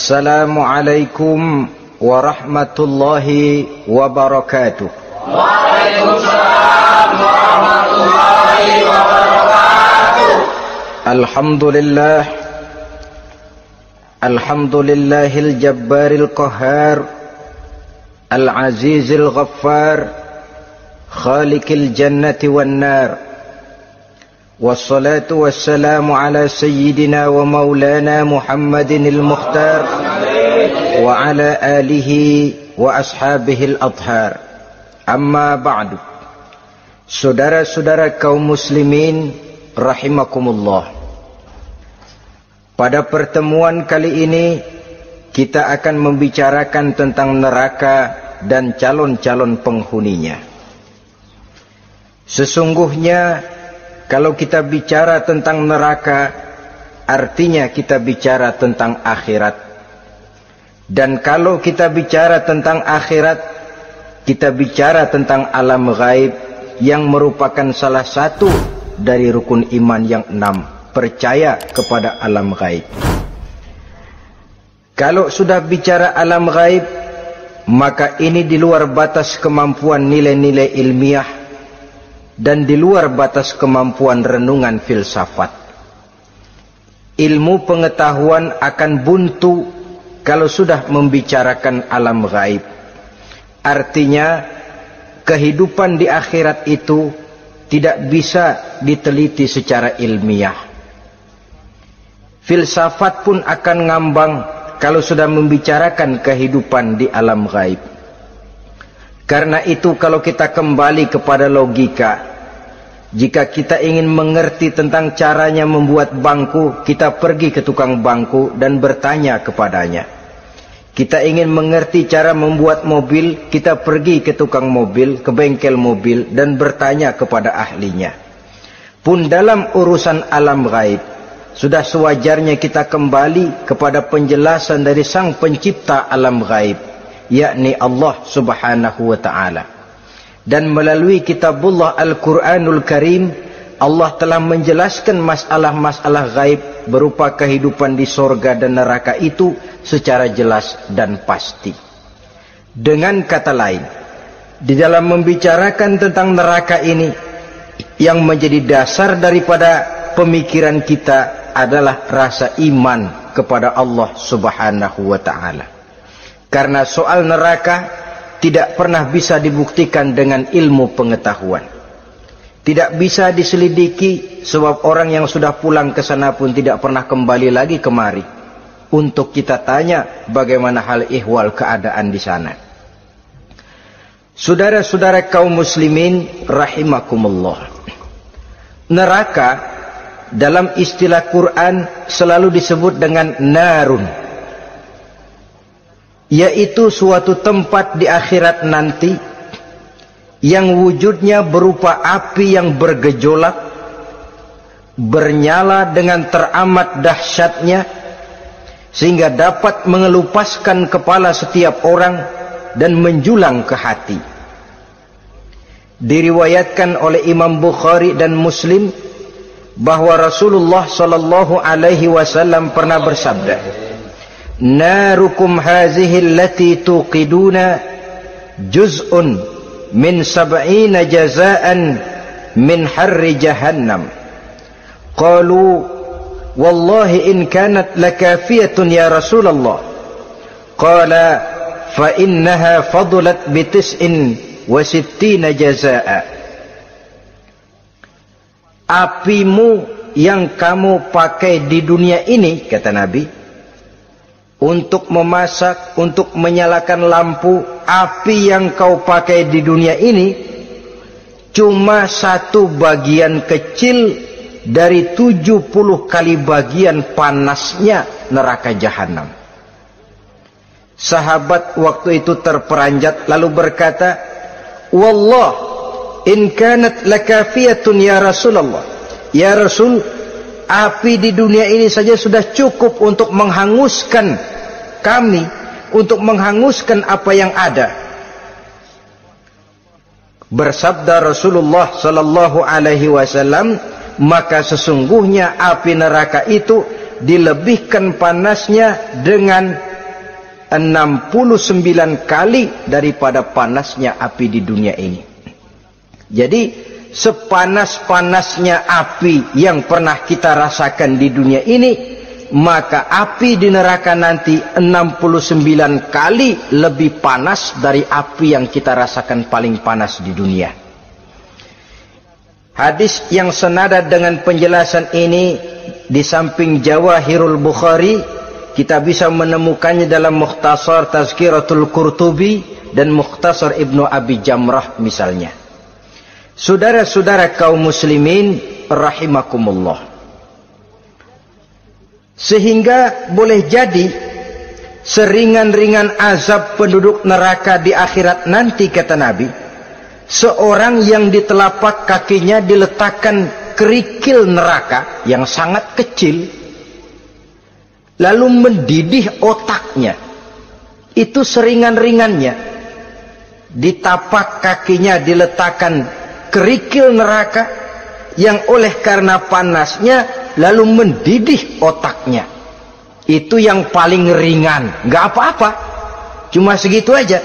Assalamualaikum warahmatullahi wabarakatuh. Waalaikumsalam warahmatullahi wabarakatuh. Alhamdulillah, alhamdulillahil jabbaril qahhar, al-azizil ghaffar, khaliqil jannati wan nar. Wassalatu wassalamu ala sayyidina wa maulana Muhammadinil Mukhtar wa ala alihi wa ashabihil adhar. Amma ba'du. Saudara-saudara kaum muslimin rahimakumullah. Pada pertemuan kali ini kita akan membicarakan tentang neraka dan calon-calon penghuninya. Sesungguhnya kalau kita bicara tentang neraka, artinya kita bicara tentang akhirat. Dan kalau kita bicara tentang akhirat, kita bicara tentang alam gaib yang merupakan salah satu dari rukun iman yang 6, percaya kepada alam gaib. Kalau sudah bicara alam gaib, maka ini di luar batas kemampuan nilai-nilai ilmiah dan di luar batas kemampuan renungan filsafat. Ilmu pengetahuan akan buntu kalau sudah membicarakan alam gaib. Artinya kehidupan di akhirat itu tidak bisa diteliti secara ilmiah. Filsafat pun akan ngambang kalau sudah membicarakan kehidupan di alam gaib. Karena itu kalau kita kembali kepada logika, jika kita ingin mengerti tentang caranya membuat bangku, kita pergi ke tukang bangku dan bertanya kepadanya. Kita ingin mengerti cara membuat mobil, kita pergi ke tukang mobil, ke bengkel mobil dan bertanya kepada ahlinya. Pun dalam urusan alam gaib, sudah sewajarnya kita kembali kepada penjelasan dari sang pencipta alam gaib, yakni Allah subhanahu wa ta'ala. Dan melalui kitabullah Al-Quranul Karim, Allah telah menjelaskan masalah-masalah gaib berupa kehidupan di sorga dan neraka itu secara jelas dan pasti. Dengan kata lain, di dalam membicarakan tentang neraka ini, yang menjadi dasar daripada pemikiran kita adalah rasa iman kepada Allah subhanahu wa ta'ala. Karena soal neraka tidak pernah bisa dibuktikan dengan ilmu pengetahuan. Tidak bisa diselidiki sebab orang yang sudah pulang ke sana pun tidak pernah kembali lagi kemari untuk kita tanya bagaimana hal ihwal keadaan di sana. Saudara-saudara kaum muslimin rahimakumullah. Neraka dalam istilah Quran selalu disebut dengan narun, yaitu suatu tempat di akhirat nanti yang wujudnya berupa api yang bergejolak, bernyala dengan teramat dahsyatnya, sehingga dapat mengelupaskan kepala setiap orang dan menjulang ke hati. Diriwayatkan oleh Imam Bukhari dan Muslim bahwa Rasulullah sallallahu alaihi wasallam pernah bersabda, "Narukum hazihi allati tuqiduna juz'un min 70 jazaan min harri jahannam." Qalu, "Wallahi in kanat lakafiyatun ya Rasulullah." Qala, "Fa innaha fadlat bi 69 jazaa." Apimu yang kamu pakai di dunia ini, kata Nabi, untuk memasak, untuk menyalakan lampu, api yang kau pakai di dunia ini cuma satu bagian kecil dari 70 kali bagian panasnya neraka jahanam. Sahabat waktu itu terperanjat lalu berkata, "Wallah, in kanat lakafiyatun ya Rasulullah." Ya Rasul, api di dunia ini saja sudah cukup untuk menghanguskan kami, untuk menghanguskan apa yang ada. Bersabda Rasulullah sallallahu alaihi wasallam, maka sesungguhnya api neraka itu dilebihkan panasnya dengan 69 kali daripada panasnya api di dunia ini. Jadi sepanas-panasnya api yang pernah kita rasakan di dunia ini, maka api di neraka nanti 69 kali lebih panas dari api yang kita rasakan paling panas di dunia. Hadis yang senada dengan penjelasan ini di samping Jawahirul Bukhari, kita bisa menemukannya dalam Mukhtasar Tazkiratul Qurtubi dan Mukhtasar Ibnu Abi Jamrah misalnya. Saudara-saudara kaum muslimin rahimakumullah. Sehingga boleh jadi seringan-ringan azab penduduk neraka di akhirat nanti, kata Nabi, seorang yang di telapak kakinya diletakkan kerikil neraka yang sangat kecil, lalu mendidih otaknya. Itu seringan-ringannya. Di tapak kakinya diletakkan kerikil neraka yang oleh karena panasnya lalu mendidih otaknya. Itu yang paling ringan, nggak apa-apa, cuma segitu aja.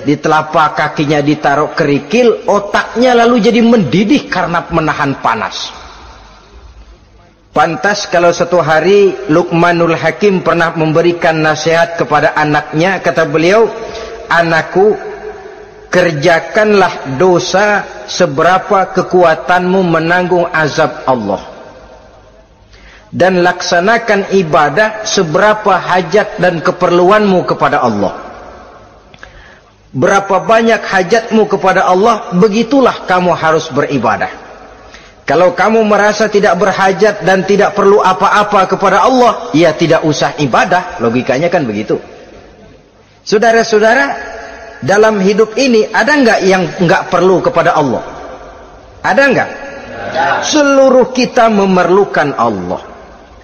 Di telapak kakinya ditaruh kerikil, otaknya lalu jadi mendidih karena menahan panas. Pantas kalau satu hari Luqmanul Hakim pernah memberikan nasihat kepada anaknya, kata beliau, "Anakku, kerjakanlah dosa seberapa kekuatanmu menanggung azab Allah, dan laksanakan ibadah seberapa hajat dan keperluanmu kepada Allah. Berapa banyak hajatmu kepada Allah, begitulah kamu harus beribadah. Kalau kamu merasa tidak berhajat dan tidak perlu apa-apa kepada Allah, ya tidak usah ibadah." Logikanya kan begitu. Saudara-saudara, dalam hidup ini ada enggak yang enggak perlu kepada Allah? Ada enggak? Seluruh kita memerlukan Allah.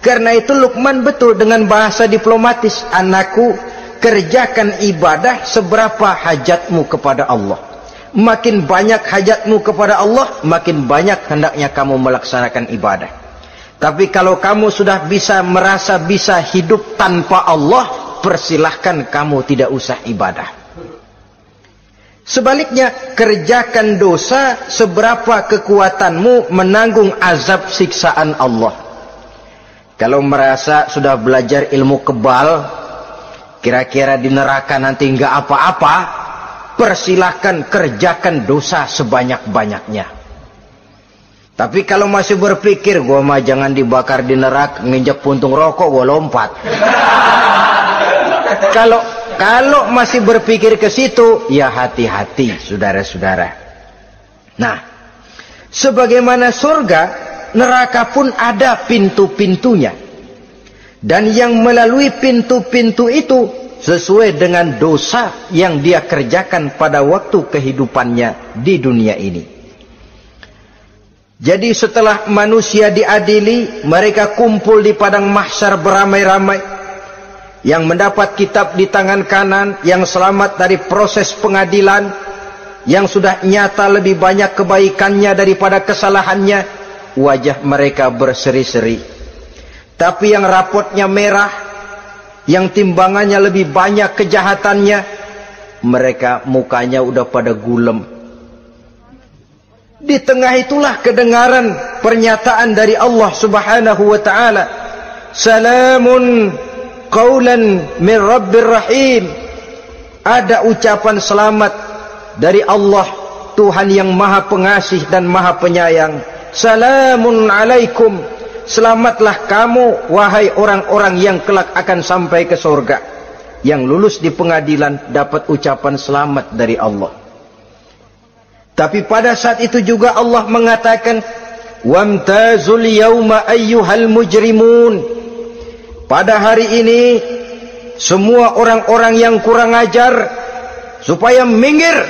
Karena itu Luqman betul dengan bahasa diplomatis, "Anakku, kerjakan ibadah seberapa hajatmu kepada Allah. Makin banyak hajatmu kepada Allah, makin banyak hendaknya kamu melaksanakan ibadah. Tapi kalau kamu sudah merasa bisa hidup tanpa Allah, persilahkan kamu tidak usah ibadah." Sebaliknya, kerjakan dosa seberapa kekuatanmu menanggung azab siksaan Allah. Kalau merasa sudah belajar ilmu kebal, kira-kira di neraka nanti enggak apa-apa, persilahkan kerjakan dosa sebanyak-banyaknya. Tapi kalau masih berpikir, gua mah jangan dibakar di neraka, nginjak puntung rokok gua lompat. Kalau masih berpikir ke situ, ya hati-hati, saudara-saudara. Nah, sebagaimana surga, neraka pun ada pintu-pintunya. Dan yang melalui pintu-pintu itu sesuai dengan dosa yang dia kerjakan pada waktu kehidupannya di dunia ini. Jadi setelah manusia diadili, mereka kumpul di padang mahsyar beramai-ramai. Yang mendapat kitab di tangan kanan, yang selamat dari proses pengadilan, yang sudah nyata lebih banyak kebaikannya daripada kesalahannya, wajah mereka berseri-seri. Tapi yang rapotnya merah, yang timbangannya lebih banyak kejahatannya, mereka mukanya udah pada gulem. Di tengah itulah kedengaran pernyataan dari Allah Subhanahu wa ta'ala, "Salamun qaulan min Rabbir Rahim." Ada ucapan selamat dari Allah, Tuhan yang Maha Pengasih dan Maha Penyayang. "Salamun alaikum." Selamatlah kamu, wahai orang-orang yang kelak akan sampai ke surga. Yang lulus di pengadilan dapat ucapan selamat dari Allah. Tapi pada saat itu juga Allah mengatakan, "Wamtazul yauma ayyuhal mujrimun." Pada hari ini, semua orang-orang yang kurang ajar, supaya minggir.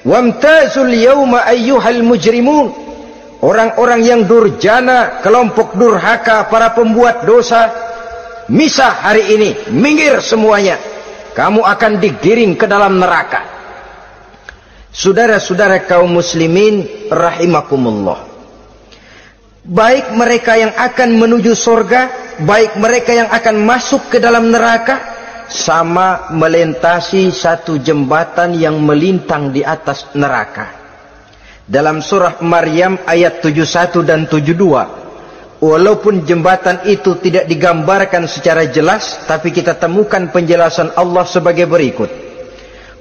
Wamtazul yauma ayyuhal mujrimun. Orang-orang yang durjana, kelompok durhaka, para pembuat dosa, misah hari ini, minggir semuanya. Kamu akan digiring ke dalam neraka. Saudara-saudara kaum muslimin rahimakumullah. Baik mereka yang akan menuju surga, baik mereka yang akan masuk ke dalam neraka, sama melintasi satu jembatan yang melintang di atas neraka. Dalam surah Maryam ayat 71 dan 72, walaupun jembatan itu tidak digambarkan secara jelas, tapi kita temukan penjelasan Allah sebagai berikut.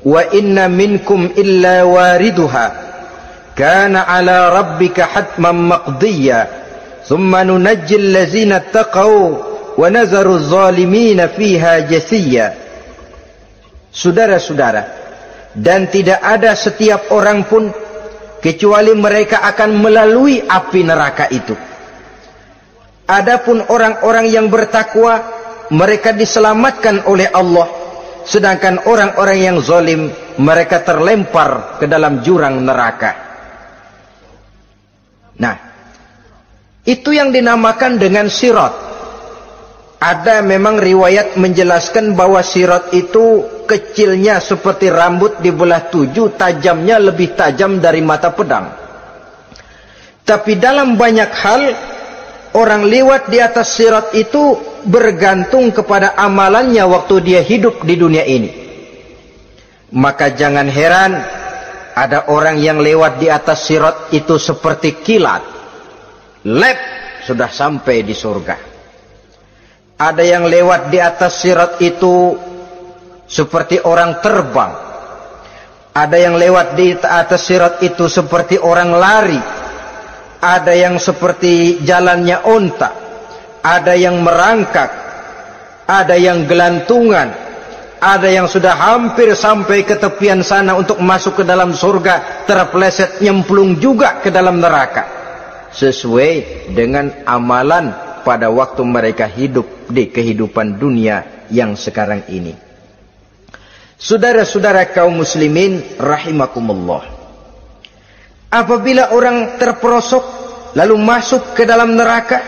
Wa inna minkum illa wariduha kana ala rabbika hatman maqdiyya thumma nunajjil ladzina taqaw wa nazaru zalimina fiha jasiyya. Saudara-saudara, dan tidak ada setiap orang pun kecuali mereka akan melalui api neraka itu. Adapun orang-orang yang bertakwa, mereka diselamatkan oleh Allah, sedangkan orang-orang yang zalim, mereka terlempar ke dalam jurang neraka. Nah, itu yang dinamakan dengan sirat. Ada memang riwayat menjelaskan bahwa sirat itu kecilnya seperti rambut dibelah 7, tajamnya lebih tajam dari mata pedang. Tapi dalam banyak hal, orang lewat di atas sirat itu bergantung kepada amalannya waktu dia hidup di dunia ini. Maka jangan heran ada orang yang lewat di atas sirat itu seperti kilat, lep sudah sampai di surga. Ada yang lewat di atas sirat itu seperti orang terbang. Ada yang lewat di atas sirat itu seperti orang lari. Ada yang seperti jalannya onta. Ada yang merangkak. Ada yang gelantungan. Ada yang sudah hampir sampai ke tepian sana untuk masuk ke dalam surga, terpeleset nyemplung juga ke dalam neraka. Sesuai dengan amalan pada waktu mereka hidup di kehidupan dunia yang sekarang ini. Saudara-saudara kaum muslimin rahimakumullah, apabila orang terperosok lalu masuk ke dalam neraka,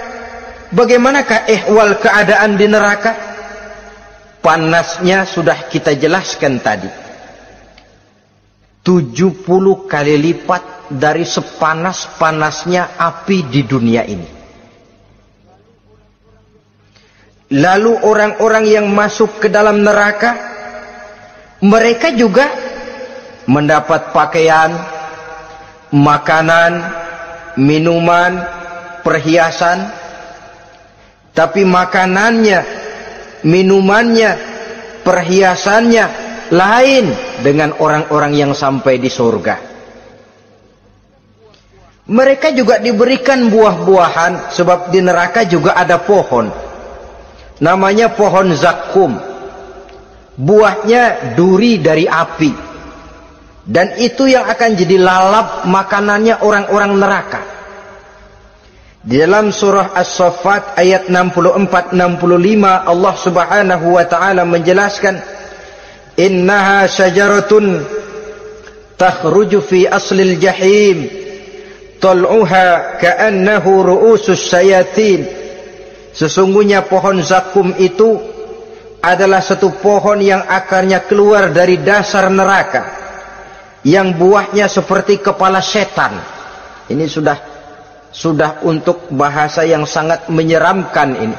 bagaimanakah ihwal keadaan di neraka? Panasnya sudah kita jelaskan tadi, 70 kali lipat dari sepanas-panasnya api di dunia ini. Lalu orang-orang yang masuk ke dalam neraka, mereka juga mendapat pakaian, makanan, minuman, perhiasan. Tapi makanannya, minumannya, perhiasannya lain dengan orang-orang yang sampai di surga. Mereka juga diberikan buah-buahan, sebab di neraka juga ada pohon. Namanya pohon zakum. Buahnya duri dari api. Dan itu yang akan jadi lalap makanannya orang-orang neraka. Di dalam surah As-Saffat ayat 64-65 Allah subhanahu wa ta'ala menjelaskan, innaha syajaratun takhruju fi aslil jahim tal'uha ka'annahu ru'usus syayatin. Sesungguhnya pohon zakum itu adalah satu pohon yang akarnya keluar dari dasar neraka, yang buahnya seperti kepala setan. Ini sudah untuk bahasa yang sangat menyeramkan ini.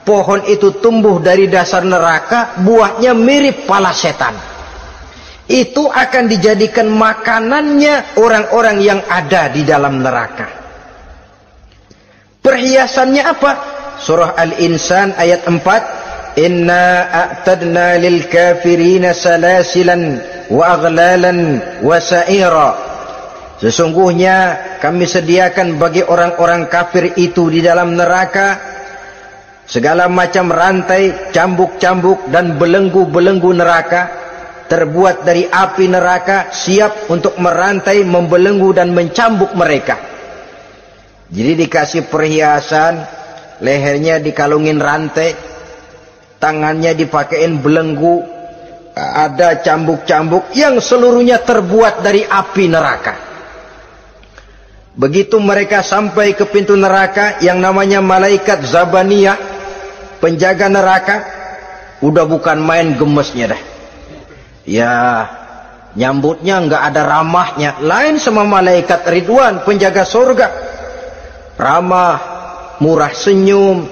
Pohon itu tumbuh dari dasar neraka, buahnya mirip kepala setan. Itu akan dijadikan makanannya orang-orang yang ada di dalam neraka. Perhiasannya apa? Surah Al-Insan ayat 4, inna a'tadna lil kafirina salasilan wa aghlalan wa sa'ira. Sesungguhnya kami sediakan bagi orang-orang kafir itu di dalam neraka segala macam rantai, cambuk-cambuk dan belenggu-belenggu neraka, terbuat dari api neraka, siap untuk merantai, membelenggu dan mencambuk mereka. Jadi dikasih perhiasan, lehernya dikalungin rantai, tangannya dipakein belenggu, ada cambuk-cambuk yang seluruhnya terbuat dari api neraka. Begitu mereka sampai ke pintu neraka, yang namanya malaikat Zabaniyah, penjaga neraka, udah bukan main gemesnya dah. Ya, nyambutnya nggak ada ramahnya, lain sama malaikat Ridwan, penjaga surga. Ramah, murah senyum,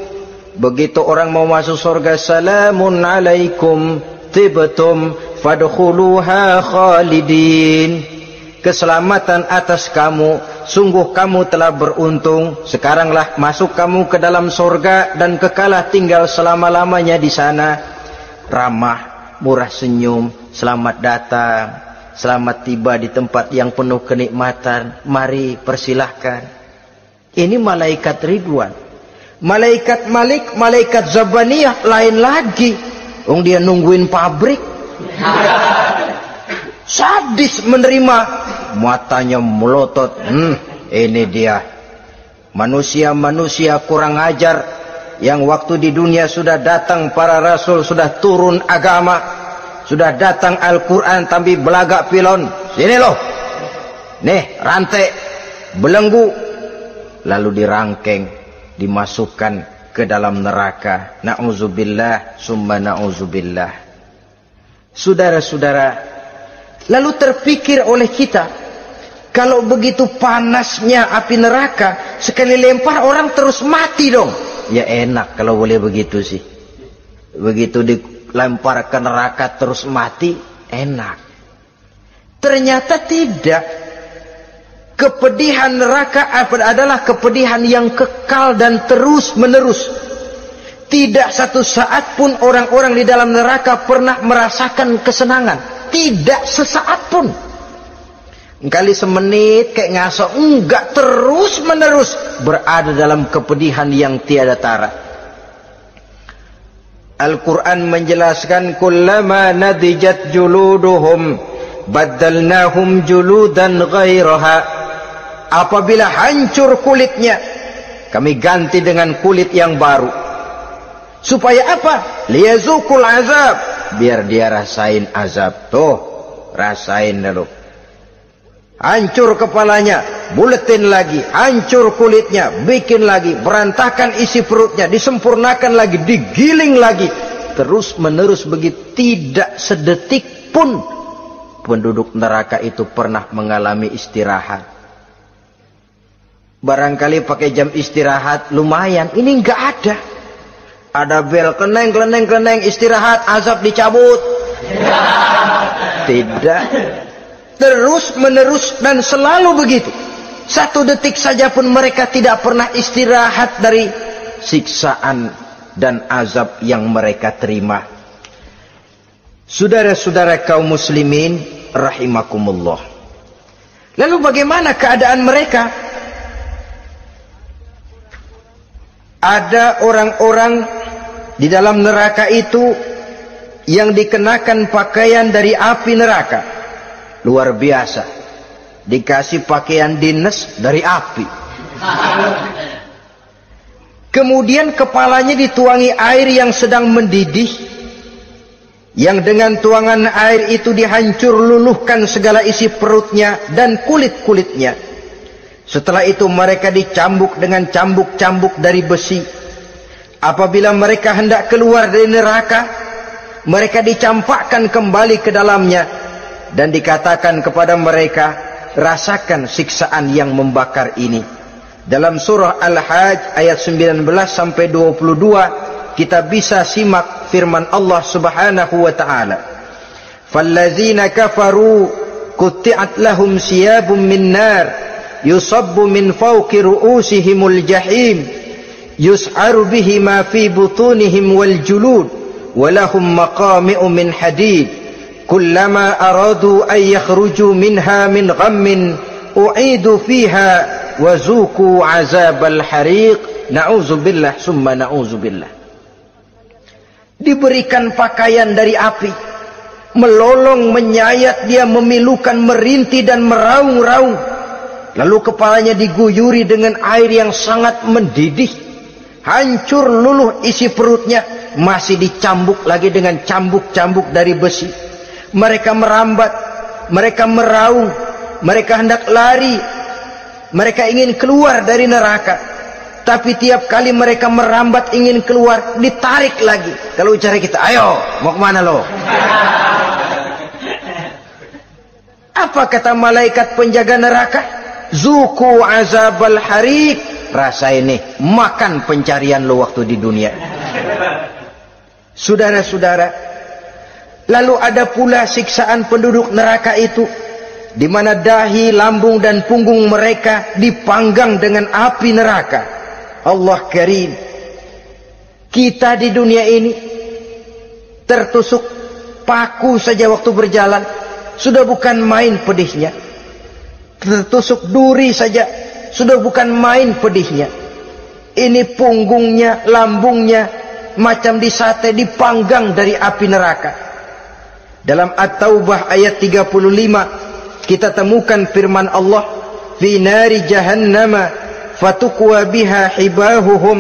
Begitu orang mau masuk surga, salamun alaikum tibtum fadkhuluha khalidin. Keselamatan atas kamu, sungguh kamu telah beruntung. Sekaranglah masuk kamu ke dalam surga dan kekalah tinggal selama-lamanya di sana. Ramah, murah senyum, selamat datang, selamat tiba di tempat yang penuh kenikmatan. Mari persilahkan. Ini malaikat Ridwan. Malaikat Malik, malaikat Zabaniyah lain lagi. Dia nungguin pabrik. Sadis menerima, matanya melotot. Ini dia manusia-manusia kurang ajar yang waktu di dunia sudah datang para rasul, sudah turun agama, sudah datang Al-Quran, tapi belagak pilon. Sini loh, nih rantai belenggu, lalu dirangkeng, dimasukkan ke dalam neraka. Na'udzubillah summa na'udzubillah. Saudara-saudara, lalu terpikir oleh kita, kalau begitu panasnya api neraka, sekali lempar orang terus mati dong. Ya enak kalau boleh begitu sih. Begitu dilempar ke neraka terus mati, enak. Ternyata tidak. Kepedihan neraka adalah kepedihan yang kekal dan terus menerus. Tidak satu saat pun orang-orang di dalam neraka pernah merasakan kesenangan. Tidak sesaat pun. Kali semenit kayak ngasok, enggak, terus menerus berada dalam kepedihan yang tiada tara. Al-Quran menjelaskan, kullama nadijat juluduhum baddalnahum juludan ghairaha. Apabila hancur kulitnya, kami ganti dengan kulit yang baru. Supaya apa? Liyazukul azab, biar dia rasain azab. Tuh, rasain dulu. Hancur kepalanya, buletin lagi, hancur kulitnya, bikin lagi, berantakan isi perutnya, disempurnakan lagi, digiling lagi, terus menerus begitu. Tidak sedetik pun penduduk neraka itu pernah mengalami istirahat. Barangkali pakai jam istirahat lumayan, ini enggak ada. Ada bel, keneng, istirahat, azab dicabut. Tidak. Terus menerus dan selalu begitu. Satu detik saja pun mereka tidak pernah istirahat dari siksaan dan azab yang mereka terima. Saudara-saudara kaum muslimin rahimakumullah. Lalu bagaimana keadaan mereka? Ada orang-orang di dalam neraka itu yang dikenakan pakaian dari api neraka. Luar biasa. Dikasih pakaian dinas dari api. Kemudian kepalanya dituangi air yang sedang mendidih, yang dengan tuangan air itu dihancur luluhkan segala isi perutnya dan kulit-kulitnya. Setelah itu mereka dicambuk dengan cambuk-cambuk dari besi. Apabila mereka hendak keluar dari neraka, mereka dicampakkan kembali ke dalamnya dan dikatakan kepada mereka, rasakan siksaan yang membakar ini. Dalam surah Al-Hajj ayat 19 sampai 22 kita bisa simak firman Allah Subhanahu wa taala. Fallazina kafaru qutti'at lahum siyabun min nar yusabbu min fawqi ru'usihimul jahim yus'aru bihi ma fi butunihim wal julud wa lahum maqami'u min hadid kullama aradu an yakhruju minha min ghammin u'idu fiha wa zuqu 'azabal hariq. Na'udzubillah summa na'udzubillah. Diberikan pakaian dari api, melolong, menyayat dia, memilukan, merintih dan meraung-raung. Lalu kepalanya diguyuri dengan air yang sangat mendidih. Hancur luluh isi perutnya, masih dicambuk lagi dengan cambuk-cambuk dari besi. Mereka merambat, mereka meraung, mereka hendak lari, mereka ingin keluar dari neraka. Tapi tiap kali mereka merambat ingin keluar, ditarik lagi. Kalau ucara kita, ayo, mau kemana lo? Apa kata malaikat penjaga neraka? Zuku azabal harik. Rasa ini, makan pencarian lo waktu di dunia. Saudara-saudara, lalu ada pula siksaan penduduk neraka itu, di mana dahi, lambung dan punggung mereka dipanggang dengan api neraka. Allah Karim. Kita di dunia ini tertusuk paku saja waktu berjalan sudah bukan main pedihnya. Tertusuk duri saja sudah bukan main pedihnya. Ini punggungnya, lambungnya macam disate, dipanggang dari api neraka. Dalam At-Taubah ayat 35 kita temukan firman Allah, fi nari jahannama fatukwa biha hibahuhum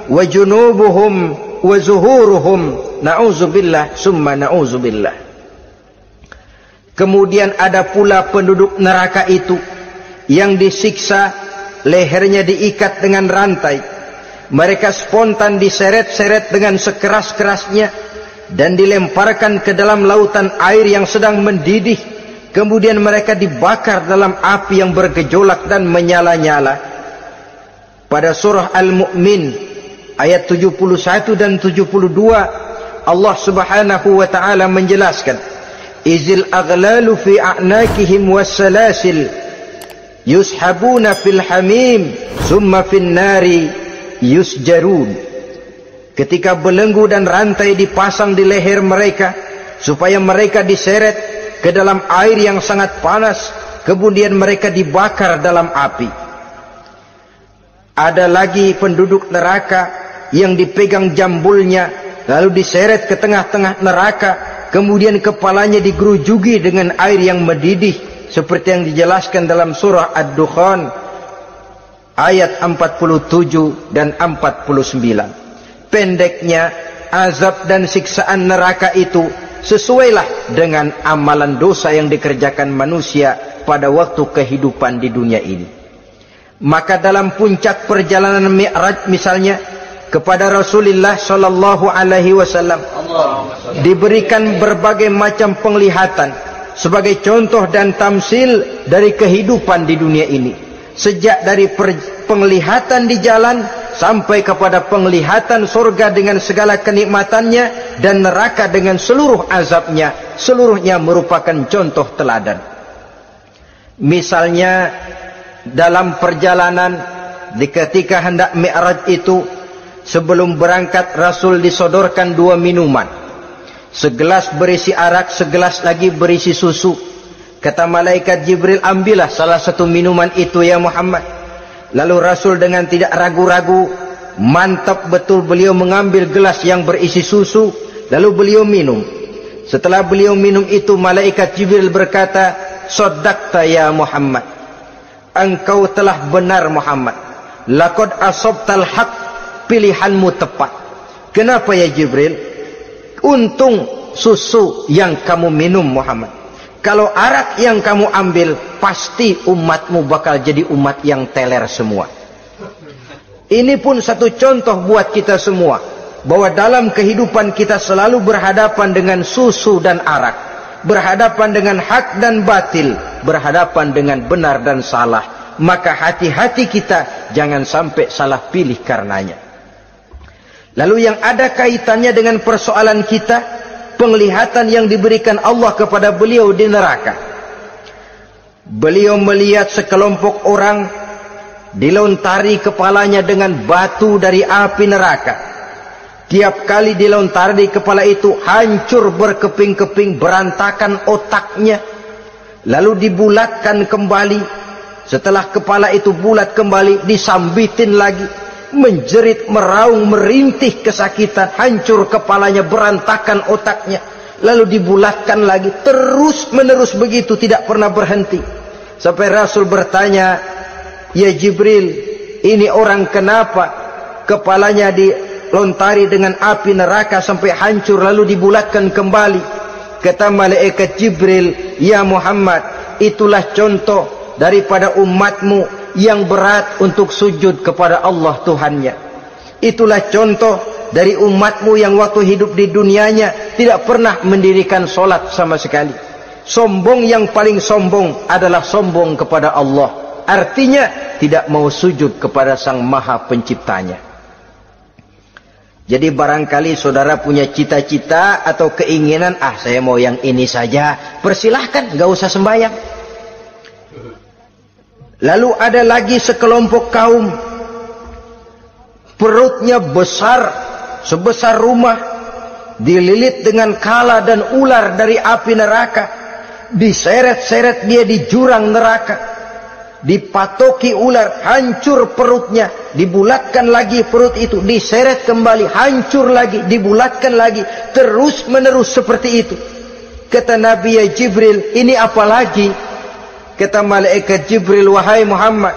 wa junubuhum wa zuhuruhum, na'udzubillah summa na'udzubillah. Kemudian ada pula penduduk neraka itu yang disiksa, lehernya diikat dengan rantai. Mereka spontan diseret-seret dengan sekeras-kerasnya dan dilemparkan ke dalam lautan air yang sedang mendidih. Kemudian mereka dibakar dalam api yang bergejolak dan menyala-nyala. Pada surah Al-Mu'min ayat 71 dan 72 Allah Subhanahu wa taala menjelaskan, izil aghlalu fi a'nakihim wassalasil yushabuna fil hamim summa fin nari yusjarun. Ketika belenggu dan rantai dipasang di leher mereka supaya mereka diseret ke dalam air yang sangat panas, kemudian mereka dibakar dalam api. Ada lagi penduduk neraka yang dipegang jambulnya lalu diseret ke tengah-tengah neraka, kemudian kepalanya digerujugi dengan air yang mendidih seperti yang dijelaskan dalam surah Ad-Dukhan ayat 47 dan 49. Pendeknya, azab dan siksaan neraka itu sesuailah dengan amalan dosa yang dikerjakan manusia pada waktu kehidupan di dunia ini. Maka dalam puncak perjalanan Mi'raj misalnya, kepada Rasulullah sallallahu alaihi wasallam diberikan berbagai macam penglihatan sebagai contoh dan tamsil dari kehidupan di dunia ini. Sejak dari penglihatan di jalan sampai kepada penglihatan surga dengan segala kenikmatannya dan neraka dengan seluruh azabnya, seluruhnya merupakan contoh teladan. Misalnya dalam perjalanan ketika hendak Mi'raj itu, sebelum berangkat Rasul disodorkan 2 minuman. Segelas berisi arak, segelas lagi berisi susu. Kata malaikat Jibril, ambillah salah satu minuman itu ya Muhammad. Lalu Rasul dengan tidak ragu-ragu, mantap betul beliau mengambil gelas yang berisi susu, lalu beliau minum. Setelah beliau minum itu, malaikat Jibril berkata, "Shaddaqta ya Muhammad." Engkau telah benar Muhammad. Laqad asabtal haq, pilihanmu tepat. Kenapa ya Jibril? Untung susu yang kamu minum Muhammad. Kalau arak yang kamu ambil, pasti umatmu bakal jadi umat yang teler semua. Ini pun satu contoh buat kita semua, bahwa dalam kehidupan kita selalu berhadapan dengan susu dan arak, berhadapan dengan hak dan batil, berhadapan dengan benar dan salah. Maka hati-hati kita jangan sampai salah pilih karenanya. Lalu yang ada kaitannya dengan persoalan kita, penglihatan yang diberikan Allah kepada beliau di neraka. Beliau melihat sekelompok orang dilontari kepalanya dengan batu dari api neraka. Tiap kali dilontari kepala itu hancur berkeping-keping, berantakan otaknya, lalu dibulatkan kembali. Setelah kepala itu bulat kembali, disambitin lagi, menjerit, meraung, merintih kesakitan, hancur kepalanya, berantakan otaknya, lalu dibulatkan lagi, terus menerus begitu, tidak pernah berhenti. Sampai Rasul bertanya, ya Jibril, ini orang kenapa kepalanya dilontari dengan api neraka sampai hancur lalu dibulatkan kembali? Kata malaikat Jibril, ya Muhammad, itulah contoh daripada umatmu yang berat untuk sujud kepada Allah Tuhannya. Itulah contoh dari umatmu yang waktu hidup di dunianya tidak pernah mendirikan solat sama sekali. Sombong yang paling sombong adalah sombong kepada Allah. Artinya tidak mau sujud kepada Sang Maha Penciptanya. Jadi barangkali saudara punya cita-cita atau keinginan, saya mau yang ini saja, persilahkan, gak usah sembahyang. Lalu ada lagi sekelompok kaum, perutnya besar, sebesar rumah, dililit dengan kala dan ular dari api neraka, diseret-seret dia di jurang neraka, dipatoki ular, hancur perutnya, dibulatkan lagi perut itu, diseret kembali, hancur lagi, dibulatkan lagi, terus menerus seperti itu. Kata Nabi, ya Jibril, ini apa lagi? Kata malaikat Jibril, wahai Muhammad,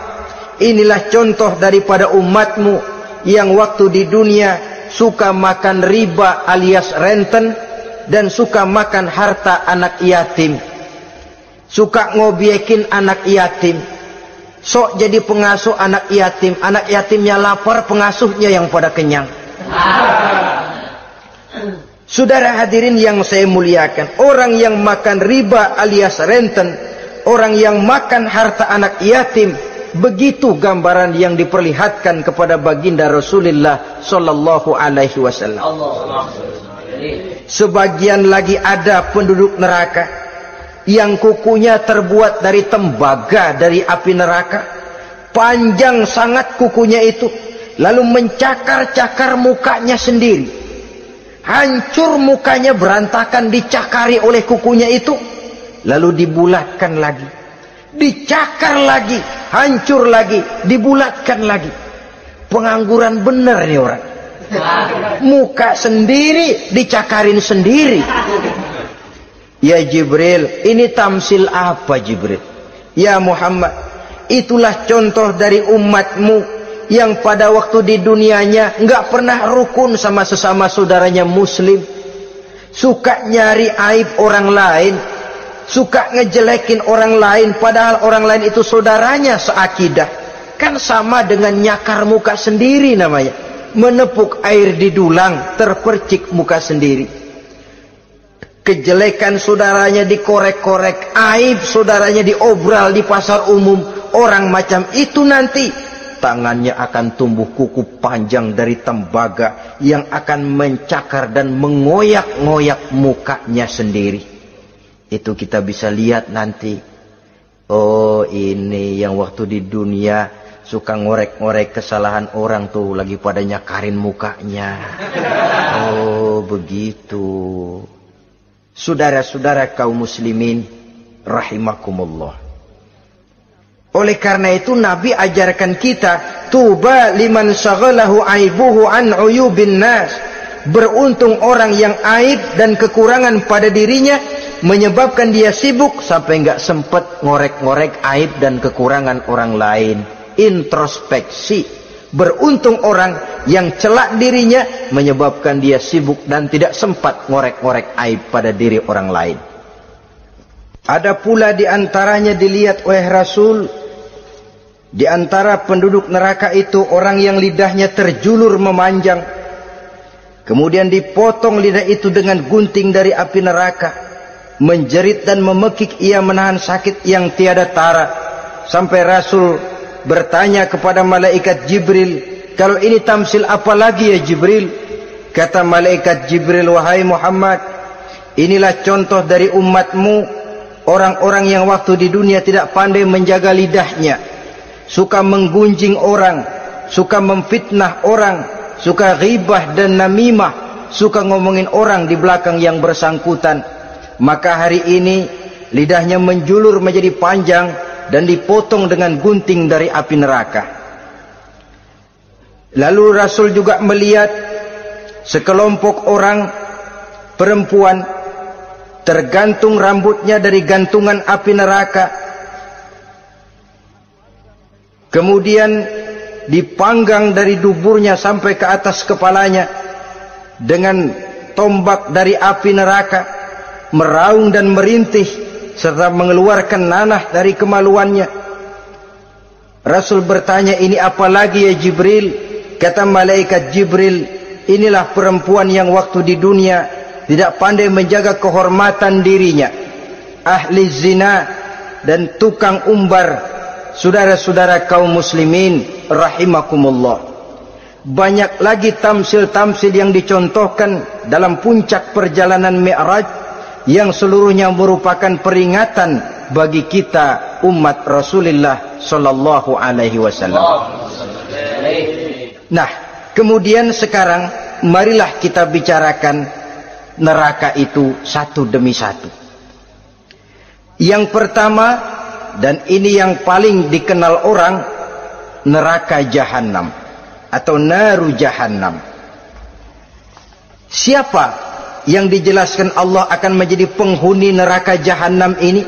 inilah contoh daripada umatmu yang waktu di dunia suka makan riba alias renten, dan suka makan harta anak yatim, suka ngobyekin anak yatim, sok jadi pengasuh anak yatimnya lapar, pengasuhnya yang pada kenyang. Saudara hadirin yang saya muliakan, orang yang makan riba alias renten, orang yang makan harta anak yatim, begitu gambaran yang diperlihatkan kepada baginda Rasulullah sallallahu alaihi wasallam. Sebagian lagi ada penduduk neraka yang kukunya terbuat dari tembaga dari api neraka, panjang sangat kukunya itu, lalu mencakar-cakar mukanya sendiri, hancur mukanya berantakan, dicakari oleh kukunya itu, lalu dibulatkan lagi, dicakar lagi, hancur lagi, dibulatkan lagi. Pengangguran bener nih orang, muka sendiri dicakarin sendiri. Ya Jibril, ini tamsil apa Jibril? Ya Muhammad, itulah contoh dari umatmu yang pada waktu di dunianya enggak pernah rukun sama sesama saudaranya muslim, suka nyari aib orang lain, suka ngejelekin orang lain, padahal orang lain itu saudaranya seakidah. Kan sama dengan nyakar muka sendiri namanya, menepuk air di dulang, terpercik muka sendiri. Kejelekan saudaranya dikorek-korek, aib saudaranya diobral di pasar umum. Orang macam itu nanti tangannya akan tumbuh kuku panjang dari tembaga yang akan mencakar dan mengoyak-ngoyak mukanya sendiri. Itu kita bisa lihat nanti. Oh, ini yang waktu di dunia suka ngorek-ngorek kesalahan orang tuh lagi pada nyakarin mukanya. Oh, begitu. Saudara-saudara kaum muslimin rahimakumullah. Oleh karena itu Nabi ajarkan kita, tuba liman syaghalahu aibuhu an uyubin nas. Beruntung orang yang aib dan kekurangan pada dirinya menyebabkan dia sibuk sampai enggak sempat ngorek-ngorek aib dan kekurangan orang lain. Introspeksi. Beruntung orang yang celak dirinya menyebabkan dia sibuk dan tidak sempat ngorek-ngorek aib pada diri orang lain. Ada pula di antaranya dilihat oleh Rasul, di antara penduduk neraka itu orang yang lidahnya terjulur memanjang, kemudian dipotong lidah itu dengan gunting dari api neraka, menjerit dan memekik ia menahan sakit yang tiada tara, sampai Rasul bertanya kepada malaikat Jibril, kalau ini tamsil apa lagi ya Jibril? Kata malaikat Jibril, wahai Muhammad, inilah contoh dari umatmu, orang-orang yang waktu di dunia tidak pandai menjaga lidahnya, suka menggunjing orang, suka memfitnah orang, suka ghibah dan namimah, suka ngomongin orang di belakang yang bersangkutan. Maka hari ini lidahnya menjulur menjadi panjang dan dipotong dengan gunting dari api neraka. Lalu Rasul juga melihat sekelompok orang perempuan tergantung rambutnya dari gantungan api neraka, kemudian dipanggang dari duburnya sampai ke atas kepalanya dengan tombak dari api neraka, meraung dan merintih serta mengeluarkan nanah dari kemaluannya. Rasul bertanya, ini apa lagi ya Jibril? Kata malaikat Jibril, inilah perempuan yang waktu di dunia tidak pandai menjaga kehormatan dirinya, ahli zina dan tukang umbar. Saudara-saudara kaum muslimin rahimakumullah, Banyak lagi tamsil-tamsil yang dicontohkan dalam puncak perjalanan Mi'raj yang seluruhnya merupakan peringatan bagi kita umat Rasulullah sallallahu alaihi wasallam. Nah, kemudian sekarang marilah kita bicarakan neraka itu satu demi satu. Yang pertama, dan ini yang paling dikenal orang, neraka Jahannam atau naru Jahannam. Siapa yang dijelaskan Allah akan menjadi penghuni neraka Jahannam ini?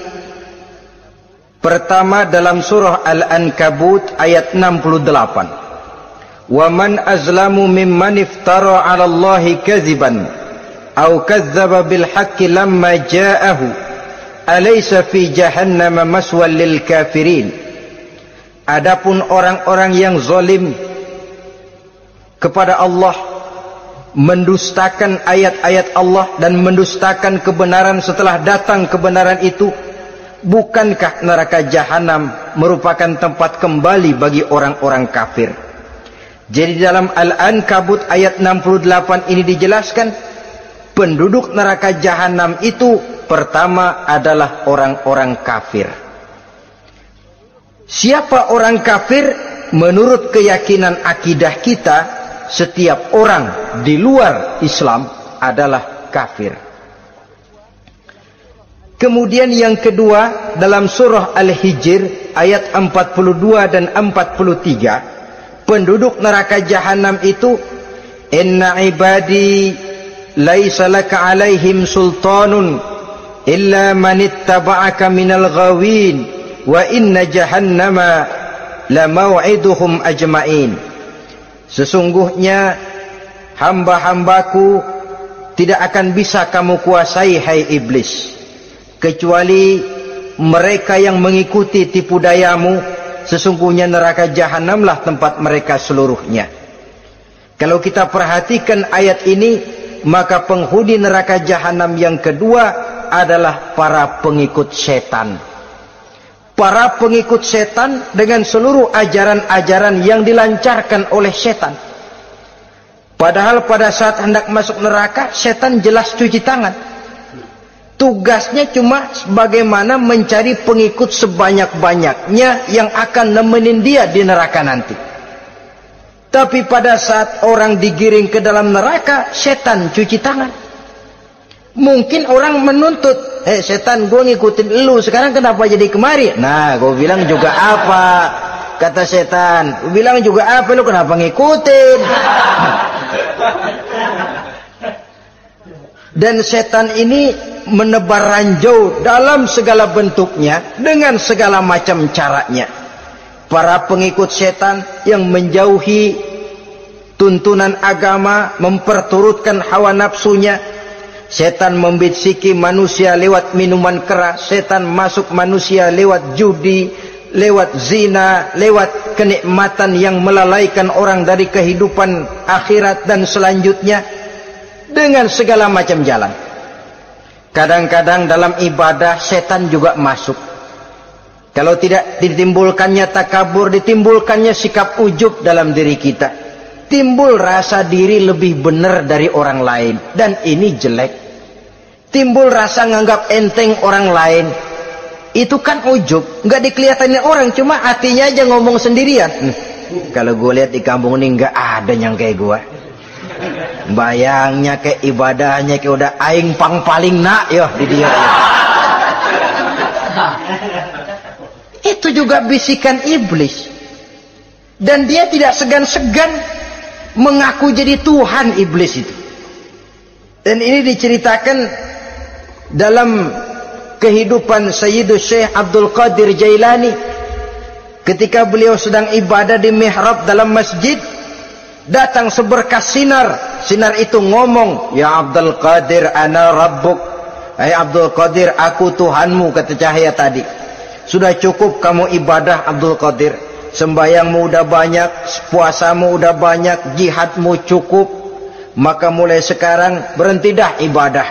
Pertama dalam surah Al-Ankabut ayat 68. Wa man azlamu mimman iftara 'ala Allahi kadziban aw kadzdzaba bil haqqi lamma ja'ahu alaysa fi jahannam maswal lil kafirin. Adapun orang-orang yang zalim kepada Allah, mendustakan ayat-ayat Allah dan mendustakan kebenaran setelah datang kebenaran itu, bukankah neraka Jahannam merupakan tempat kembali bagi orang-orang kafir? Jadi dalam Al-Ankabut ayat 68 ini dijelaskan, penduduk neraka Jahannam itu pertama adalah orang-orang kafir. Siapa orang kafir? Menurut keyakinan akidah kita, setiap orang di luar Islam adalah kafir. Kemudian yang kedua dalam surah Al-Hijr ayat 42 dan 43, penduduk neraka Jahannam itu, inna ibadi laisa laka alaihim sultanun illa man ittaba'aka minal ghawin wa inna jahannama la maw'iduhum ajma'in. Sesungguhnya hamba-hambaku tidak akan bisa kamu kuasai, hai iblis, kecuali mereka yang mengikuti tipu dayamu. Sesungguhnya neraka Jahannamlah tempat mereka seluruhnya. Kalau kita perhatikan ayat ini, maka penghuni neraka Jahannam yang kedua adalah para pengikut setan. Para pengikut setan dengan seluruh ajaran-ajaran yang dilancarkan oleh setan. Padahal pada saat hendak masuk neraka, setan jelas cuci tangan. Tugasnya cuma bagaimana mencari pengikut sebanyak-banyaknya yang akan nemenin dia di neraka nanti. Tapi pada saat orang digiring ke dalam neraka, setan cuci tangan. Mungkin orang menuntut, setan, gue ngikutin lu, sekarang kenapa jadi kemari? Nah, gue bilang juga apa? Kata setan, gue bilang juga apa, lu kenapa ngikutin? Dan setan ini menebar ranjau dalam segala bentuknya, dengan segala macam caranya. Para pengikut setan yang menjauhi tuntunan agama, memperturutkan hawa nafsunya. Setan membisiki manusia lewat minuman keras, setan masuk manusia lewat judi, lewat zina, lewat kenikmatan yang melalaikan orang dari kehidupan akhirat dan selanjutnya, dengan segala macam jalan. Kadang-kadang dalam ibadah setan juga masuk. Kalau tidak ditimbulkannya takabur, ditimbulkannya sikap ujub dalam diri kita, timbul rasa diri lebih benar dari orang lain, dan ini jelek. Timbul rasa nganggap enteng orang lain, itu kan ujub, nggak dikelihatannya orang, cuma hatinya aja ngomong sendirian. Kalau gue lihat di kampung ini nggak ada yang kayak gue. Bayangnya kayak ibadahnya kayak udah aing pang paling nak yo di dia. Itu juga bisikan iblis. Dan dia tidak segan-segan mengaku jadi Tuhan, iblis itu. Dan ini diceritakan dalam kehidupan Sayyidus Syekh Abdul Qadir Jailani. Ketika beliau sedang ibadah di mihrab dalam masjid, datang seberkas sinar. Sinar itu ngomong, ya Abdul Qadir ana rabbuk. Hai Abdul Qadir, aku Tuhanmu, kata cahaya tadi. Sudah cukup kamu ibadah Abdul Qadir. Sembayangmu udah banyak, puasamu udah banyak, jihadmu cukup. Maka mulai sekarang berhenti dah ibadah.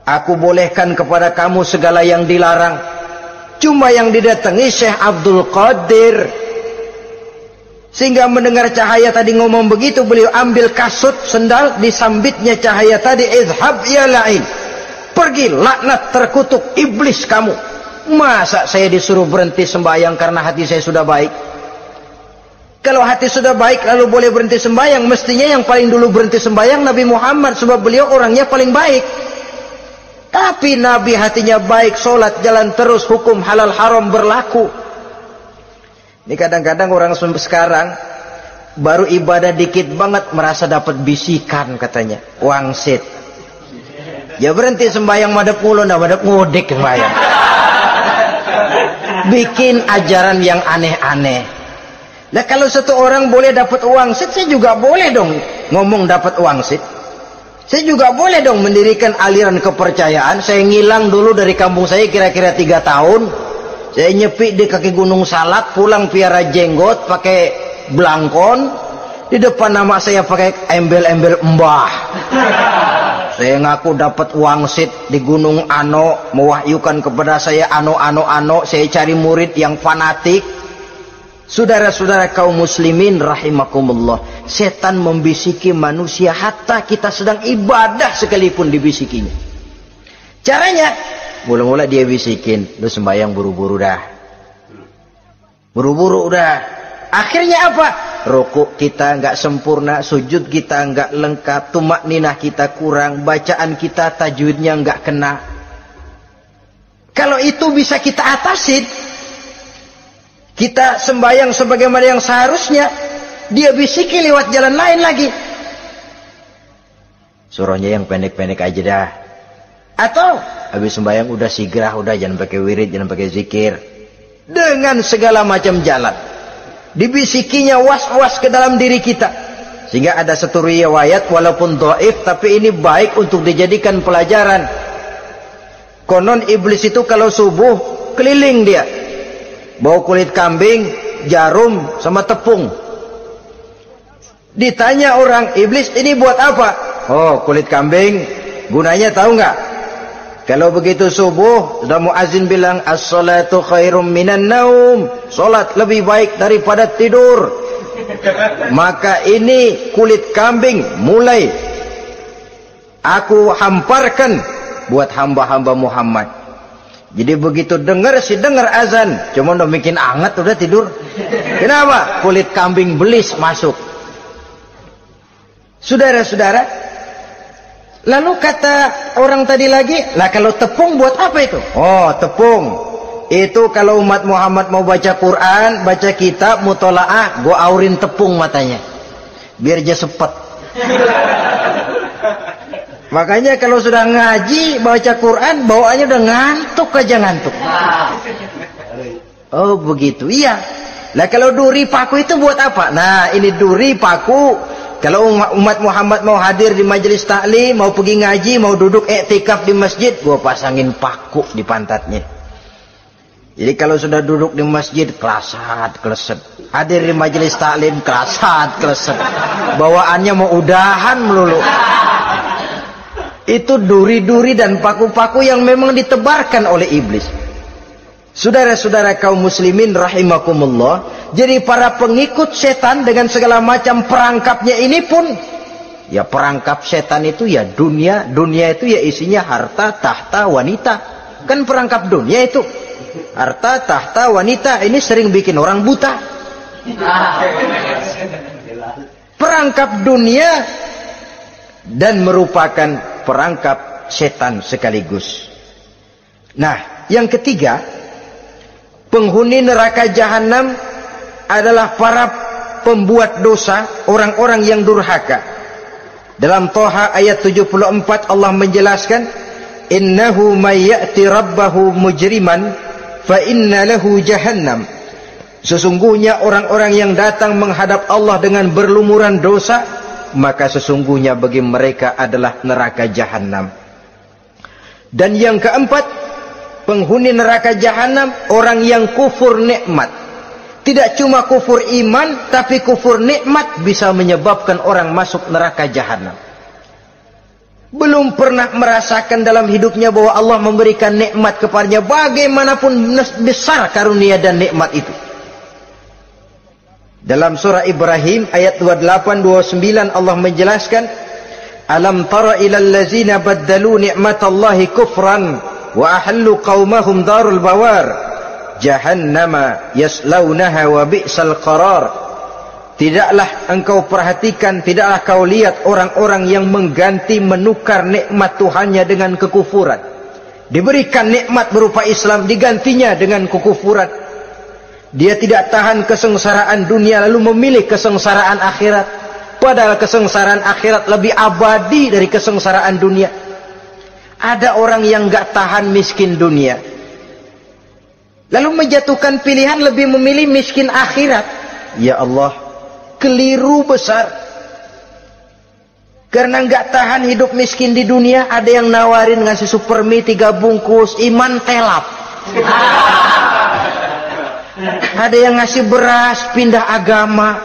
Aku bolehkan kepada kamu segala yang dilarang. Cuma yang didatangi Syekh Abdul Qadir. Sehingga mendengar cahaya tadi ngomong begitu, beliau ambil kasut sendal, disambitnya cahaya tadi, izhab ya la'in, pergi laknat terkutuk iblis kamu. Masa saya disuruh berhenti sembahyang karena hati saya sudah baik? Kalau hati sudah baik lalu boleh berhenti sembahyang, mestinya yang paling dulu berhenti sembahyang Nabi Muhammad, sebab beliau orangnya paling baik. Tapi Nabi hatinya baik, sholat jalan terus, hukum halal haram berlaku. Ini kadang-kadang orang sekarang baru ibadah dikit banget merasa dapat bisikan katanya, wangsit. Ya berhenti sembahyang madep mulu, ndak madep ngudik sembahyang. Bikin ajaran yang aneh-aneh. Nah kalau satu orang boleh dapat wangsit, saya juga boleh dong ngomong dapat wangsit. Saya juga boleh dong mendirikan aliran kepercayaan. Saya ngilang dulu dari kampung saya kira-kira 3 tahun. Saya nyepi di kaki Gunung Salak, pulang piara jenggot, pakai belangkon. Di depan nama saya pakai embel-embel mbah. Saya ngaku dapat wangsit di Gunung Ano, mewahyukan kepada saya ano. Saya cari murid yang fanatik. Saudara-saudara kaum muslimin rahimakumullah, setan membisiki manusia hatta kita sedang ibadah sekalipun dibisikinya. Caranya, mula-mula dia bisikin, lu sembahyang buru-buru dah. Buru-buru udah. Akhirnya apa? Rukuk kita nggak sempurna, sujud kita nggak lengkap, tumakninah kita kurang, bacaan kita tajwidnya nggak kena. Kalau itu bisa kita atasin, kita sembahyang sebagaimana yang seharusnya, dia bisiki lewat jalan lain lagi. Surahnya yang pendek-pendek aja dah. Atau habis sembahyang udah sigrah, udah jangan pakai wirid, jangan pakai zikir. Dengan segala macam jalan. Dibisikinya was-was ke dalam diri kita. Sehingga ada satu riwayat walaupun dhaif tapi ini baik untuk dijadikan pelajaran. Konon iblis itu kalau subuh keliling dia. Bawa kulit kambing, jarum, sama tepung. Ditanya orang, iblis ini buat apa? Oh, kulit kambing, gunanya tahu nggak? Kalau begitu subuh, sudah muazin bilang, as-salatu khairum minan naum. Salat lebih baik daripada tidur. Maka ini kulit kambing mulai aku hamparkan buat hamba-hamba Muhammad. Jadi begitu dengar azan, cuma udah bikin anget udah tidur. Kenapa? Kulit kambing belis masuk. Saudara-saudara, lalu kata orang tadi lagi, lah kalau tepung buat apa itu? Oh, tepung itu kalau umat Muhammad mau baca Quran, baca kitab, mutolaah, gua aurin tepung matanya biar dia sepet. Makanya kalau sudah ngaji, baca Quran, bawaannya udah ngantuk aja ngantuk. Oh begitu, iya. Lah kalau duri paku itu buat apa? Nah ini duri paku. Kalau umat Muhammad mau hadir di majelis taklim, mau pergi ngaji, mau duduk iktikaf di masjid, gua pasangin paku di pantatnya. Jadi kalau sudah duduk di masjid, kelasat, kleset. Hadir di majelis taklim, kelasat, kleset. Bawaannya mau udahan melulu. Itu duri-duri dan paku-paku yang memang ditebarkan oleh iblis. Saudara-saudara kaum muslimin rahimakumullah, jadi para pengikut setan dengan segala macam perangkapnya ini pun, ya perangkap setan itu ya dunia itu ya isinya harta, tahta, wanita. Kan perangkap dunia itu. Harta, tahta, wanita, ini sering bikin orang buta. Perangkap dunia dan merupakan perangkap setan sekaligus. Nah, yang ketiga, penghuni neraka jahanam adalah para pembuat dosa, orang-orang yang durhaka. Dalam Toha ayat 74 Allah menjelaskan, innahu may ya'ti rabbahu mujriman fa inna lahu jahannam. Sesungguhnya orang-orang yang datang menghadap Allah dengan berlumuran dosa, maka sesungguhnya bagi mereka adalah neraka jahanam. Dan yang keempat, penghuni neraka jahanam orang yang kufur nikmat. Tidak cuma kufur iman, tapi kufur nikmat bisa menyebabkan orang masuk neraka jahanam. Belum pernah merasakan dalam hidupnya bahwa Allah memberikan nikmat kepadanya, bagaimanapun besar karunia dan nikmat itu. Dalam surah Ibrahim ayat 28-29 Allah menjelaskan, alam tara ilal ladzina baddalu ni'matallahi kufran wa ahallu qaumahum darul bawar jahannama yaslaunaha wa bi'sal qarar. Tidaklah engkau perhatikan, tidaklah kau lihat orang-orang yang mengganti, menukar nikmat Tuhannya dengan kekufuran. Diberikan nikmat berupa Islam, digantinya dengan kekufuran. Dia tidak tahan kesengsaraan dunia lalu memilih kesengsaraan akhirat. Padahal kesengsaraan akhirat lebih abadi dari kesengsaraan dunia. Ada orang yang gak tahan miskin dunia, lalu menjatuhkan pilihan lebih memilih miskin akhirat. Ya Allah, keliru besar. Karena gak tahan hidup miskin di dunia, ada yang nawarin ngasih supermi 3 bungkus, iman telap. Ada yang ngasih beras, pindah agama.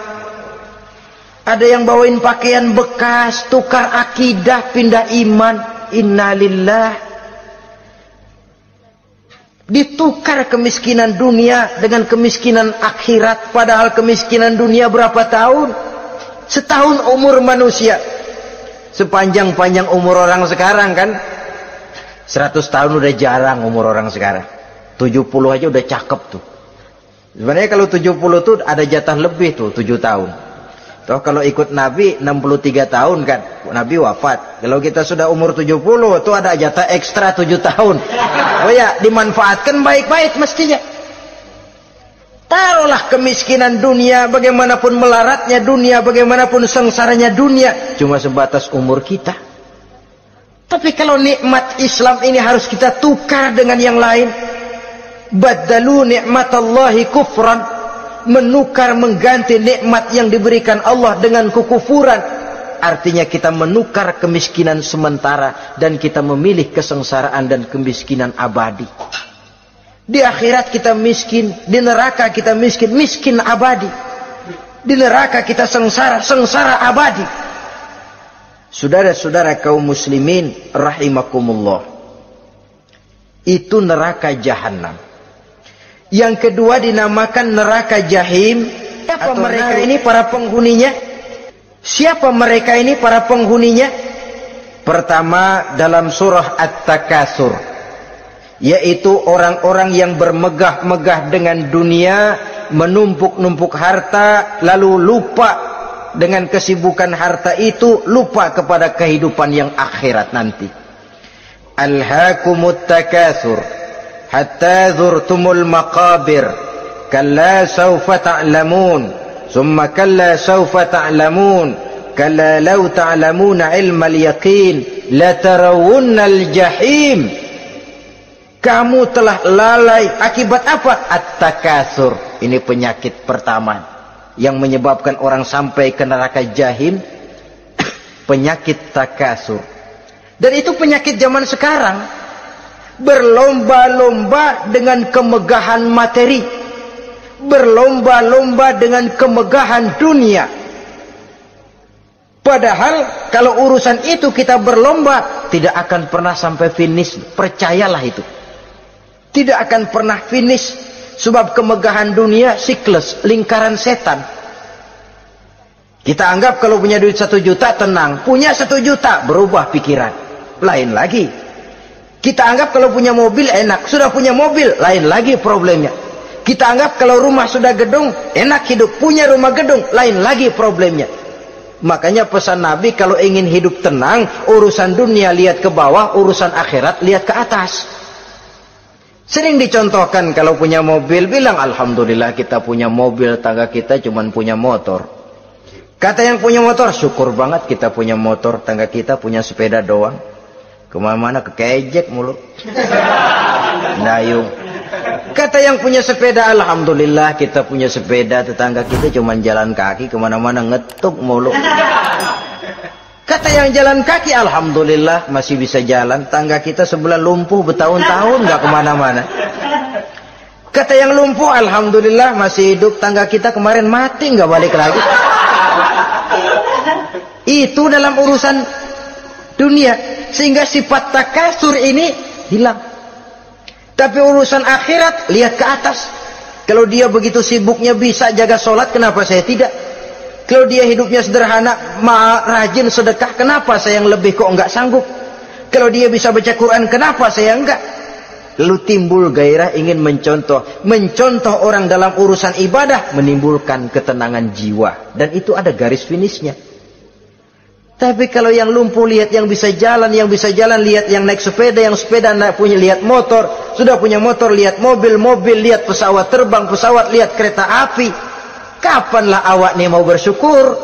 Ada yang bawain pakaian bekas, tukar akidah, pindah iman. Innalillah. Ditukar kemiskinan dunia dengan kemiskinan akhirat. Padahal kemiskinan dunia berapa tahun? Setahun umur manusia. Sepanjang-panjang umur orang sekarang kan. 100 tahun udah jarang umur orang sekarang. 70 aja udah cakep tuh. Sebenarnya kalau 70 tuh ada jatah lebih tuh, 7 tahun. Toh kalau ikut Nabi 63 tahun kan, Nabi wafat. Kalau kita sudah umur 70 tuh ada jatah ekstra 7 tahun. Oh ya, dimanfaatkan baik-baik mestinya. Taruhlah kemiskinan dunia, bagaimanapun melaratnya dunia, bagaimanapun sengsaranya dunia, cuma sebatas umur kita. Tapi kalau nikmat Islam ini harus kita tukar dengan yang lain. Baddalu ni'matallahi kufran, menukar, mengganti nikmat yang diberikan Allah dengan kekufuran. Artinya kita menukar kemiskinan sementara dan kita memilih kesengsaraan dan kemiskinan abadi. Di akhirat kita miskin, di neraka kita miskin, miskin abadi. Di neraka kita sengsara, sengsara abadi. Saudara-saudara kaum muslimin rahimakumullah, itu neraka jahanam. Yang kedua dinamakan neraka jahim. Siapa mereka ini para penghuninya? Siapa mereka ini para penghuninya? Pertama dalam surah At-Takatsur, yaitu orang-orang yang bermegah-megah dengan dunia, menumpuk-numpuk harta, lalu lupa dengan kesibukan harta itu, lupa kepada kehidupan yang akhirat nanti. Alhaakumut takatsur hatta zurtumul maqabir kalla sawfa ta'lamun summa kalla sawfa ta'lamun kalla law ta'lamuna ilmal yaqin la tarawunnal jahim. Kamu telah lalai akibat apa? At-takatsur. Ini penyakit pertama yang menyebabkan orang sampai ke neraka jahim. Penyakit takatsur. Dan itu penyakit zaman sekarang. Berlomba-lomba dengan kemegahan materi, berlomba-lomba dengan kemegahan dunia. Padahal kalau urusan itu kita berlomba, tidak akan pernah sampai finish. Percayalah itu, tidak akan pernah finish. Sebab kemegahan dunia siklus, lingkaran setan. Kita anggap kalau punya duit 1 juta tenang, punya 1 juta berubah pikiran, lain lagi. Kita anggap kalau punya mobil enak, sudah punya mobil, lain lagi problemnya. Kita anggap kalau rumah sudah gedung, enak hidup, punya rumah gedung, lain lagi problemnya. Makanya pesan Nabi, kalau ingin hidup tenang, urusan dunia lihat ke bawah, urusan akhirat lihat ke atas. Sering dicontohkan kalau punya mobil, bilang alhamdulillah kita punya mobil, tangga kita cuma punya motor. Kata yang punya motor, syukur banget kita punya motor, tangga kita punya sepeda doang. Kemana-mana kekejek mulu, dayung. Kata yang punya sepeda, alhamdulillah kita punya sepeda, tetangga kita cuma jalan kaki, kemana-mana ngetuk mulu. Kata yang jalan kaki, alhamdulillah masih bisa jalan, tangga kita sebelah lumpuh bertahun-tahun nggak kemana-mana. Kata yang lumpuh, alhamdulillah masih hidup, tangga kita kemarin mati nggak balik lagi. Itu dalam urusan dunia. Sehingga sifat takatsur ini hilang. Tapi urusan akhirat lihat ke atas. Kalau dia begitu sibuknya bisa jaga sholat, kenapa saya tidak? Kalau dia hidupnya sederhana, rajin sedekah, kenapa saya yang lebih kok enggak sanggup? Kalau dia bisa baca Quran, kenapa saya enggak? Lalu timbul gairah ingin mencontoh. Mencontoh orang dalam urusan ibadah menimbulkan ketenangan jiwa. Dan itu ada garis finishnya. Tapi kalau yang lumpuh lihat yang bisa jalan lihat yang naik sepeda, yang sepeda punya lihat motor, sudah punya motor lihat mobil, lihat pesawat terbang, pesawat lihat kereta api. Kapanlah awak nih mau bersyukur?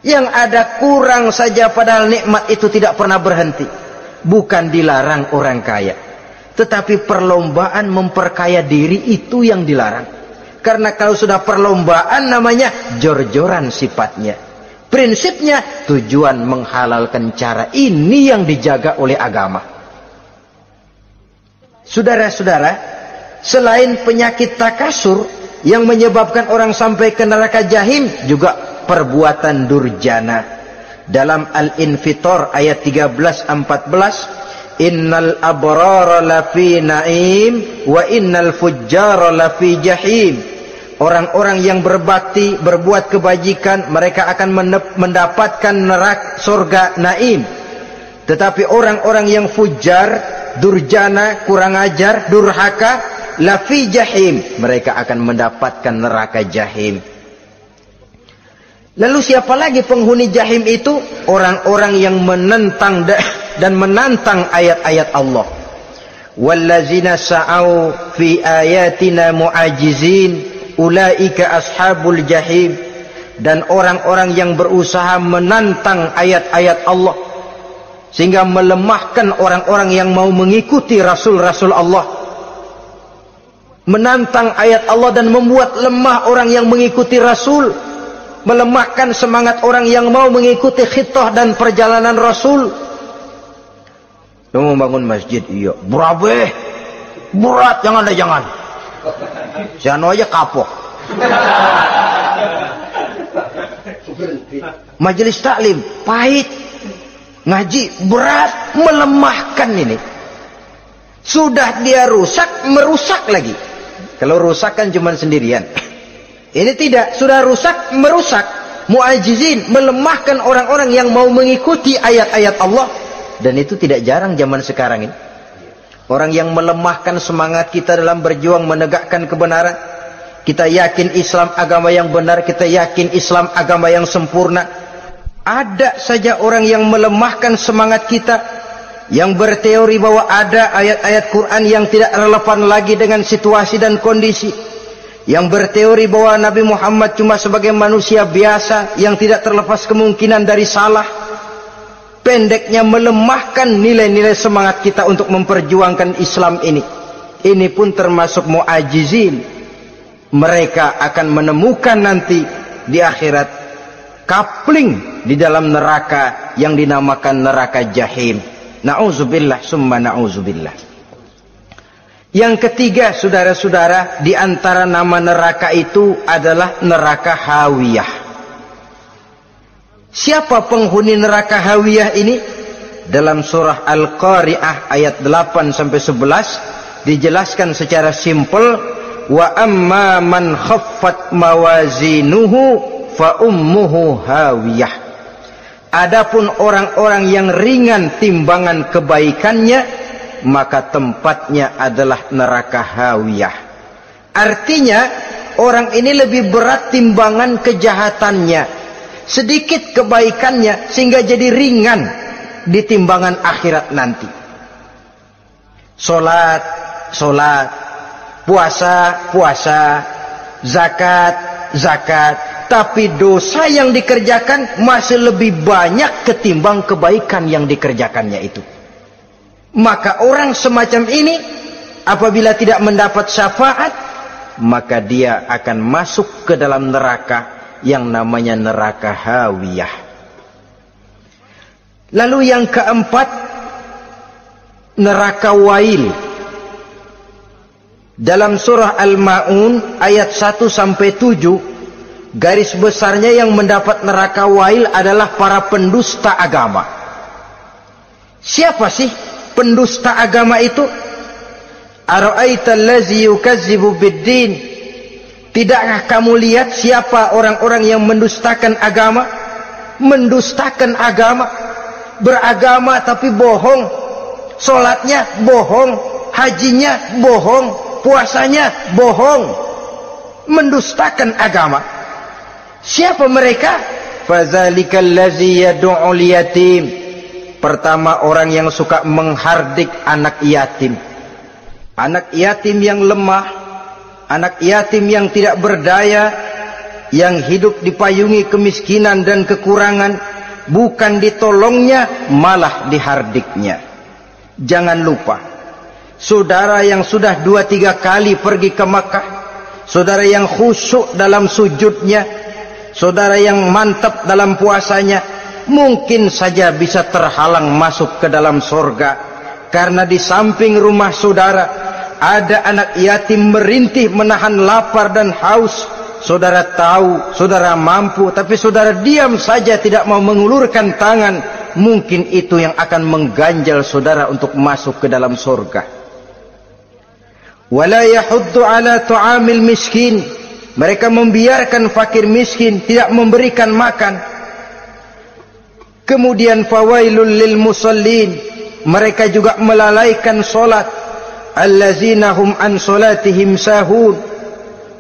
Yang ada kurang saja, padahal nikmat itu tidak pernah berhenti. Bukan dilarang orang kaya, tetapi perlombaan memperkaya diri itu yang dilarang. Karena kalau sudah perlombaan namanya jor-joran sifatnya. Prinsipnya tujuan menghalalkan cara ini yang dijaga oleh agama. Saudara-saudara, selain penyakit takasur yang menyebabkan orang sampai ke neraka jahim, juga perbuatan durjana. Dalam Al-Infitor ayat 13-14, innal abrara lafi na'im wa innal fujjara lafi jahim. Orang-orang yang berbakti, berbuat kebajikan, mereka akan mendapatkan neraka surga naim. Tetapi orang-orang yang fujar, durjana, kurang ajar, durhaka, lafi jahim, mereka akan mendapatkan neraka jahim. Lalu siapa lagi penghuni jahim itu? Orang-orang yang menentang dan menantang ayat-ayat Allah. Wallazina sa'au fi ayatina mu'ajizin ulaika ashabul jahim. Dan orang-orang yang berusaha menantang ayat-ayat Allah sehingga melemahkan orang-orang yang mau mengikuti rasul-rasul Allah. Menantang ayat Allah dan membuat lemah orang yang mengikuti rasul, melemahkan semangat orang yang mau mengikuti khitah dan perjalanan Rasul. Lu mau bangun masjid, iya. Berat, jangan. Jangan aja kapok. Majelis taklim, pahit. Ngaji, berat, melemahkan ini. Sudah dia rusak, merusak lagi. Kalau rusak kan cuma sendirian. Ini tidak, sudah rusak, merusak. Mu'ajizin, melemahkan orang-orang yang mau mengikuti ayat-ayat Allah. Dan itu tidak jarang zaman sekarang ini. Orang yang melemahkan semangat kita dalam berjuang menegakkan kebenaran. Kita yakin Islam agama yang benar, kita yakin Islam agama yang sempurna. Ada saja orang yang melemahkan semangat kita, yang berteori bahwa ada ayat-ayat Quran yang tidak relevan lagi dengan situasi dan kondisi. Yang berteori bahwa Nabi Muhammad cuma sebagai manusia biasa yang tidak terlepas kemungkinan dari salah. Pendeknya melemahkan nilai-nilai semangat kita untuk memperjuangkan Islam ini. Ini pun termasuk mu'ajizin. Mereka akan menemukan nanti di akhirat kapling di dalam neraka yang dinamakan neraka jahim. Na'udzubillah summa na'udzubillah. Yang ketiga, saudara-saudara, di antara nama neraka itu adalah neraka hawiyah. Siapa penghuni neraka hawiyah ini? Dalam surah Al-Qari'ah ayat 8-11 dijelaskan secara simpel, wa amma man khaffat mawazinuhu fa ummuhu hawiyah. Adapun orang-orang yang ringan timbangan kebaikannya, maka tempatnya adalah neraka hawiyah. Artinya orang ini lebih berat timbangan kejahatannya, sedikit kebaikannya, sehingga jadi ringan di timbangan akhirat nanti. Solat, puasa, zakat, tapi dosa yang dikerjakan masih lebih banyak ketimbang kebaikan yang dikerjakannya itu. Maka orang semacam ini apabila tidak mendapat syafaat, maka dia akan masuk ke dalam neraka yang namanya neraka hawiyah. Lalu yang keempat, neraka wail. Dalam surah Al-Ma'un ayat 1-7, garis besarnya yang mendapat neraka wail adalah para pendusta agama. Siapa sih pendusta agama itu? Ara'aita allazi yukazzibu biddin? Tidakkah kamu lihat siapa orang-orang yang mendustakan agama? Mendustakan agama, beragama tapi bohong, solatnya bohong, hajinya bohong, puasanya bohong, mendustakan agama. Siapa mereka? Fadzalikal ladzi yad'ul yatim. Pertama, orang yang suka menghardik anak yatim. Anak yatim yang lemah, anak yatim yang tidak berdaya, yang hidup dipayungi kemiskinan dan kekurangan, bukan ditolongnya, malah dihardiknya. Jangan lupa, saudara yang sudah 2-3 kali pergi ke Makkah, saudara yang khusyuk dalam sujudnya, saudara yang mantap dalam puasanya, mungkin saja bisa terhalang masuk ke dalam surga, karena di samping rumah saudara ada anak yatim merintih menahan lapar dan haus. Saudara tahu, saudara mampu, tapi saudara diam saja, tidak mau mengulurkan tangan. Mungkin itu yang akan mengganjal saudara untuk masuk ke dalam surga. Wala yahuddu ala tu'amil miskin. Mereka membiarkan fakir miskin, tidak memberikan makan. Kemudian fawailul lil musallin. Mereka juga melalaikan solat. Allazina hum an solatihim sahun.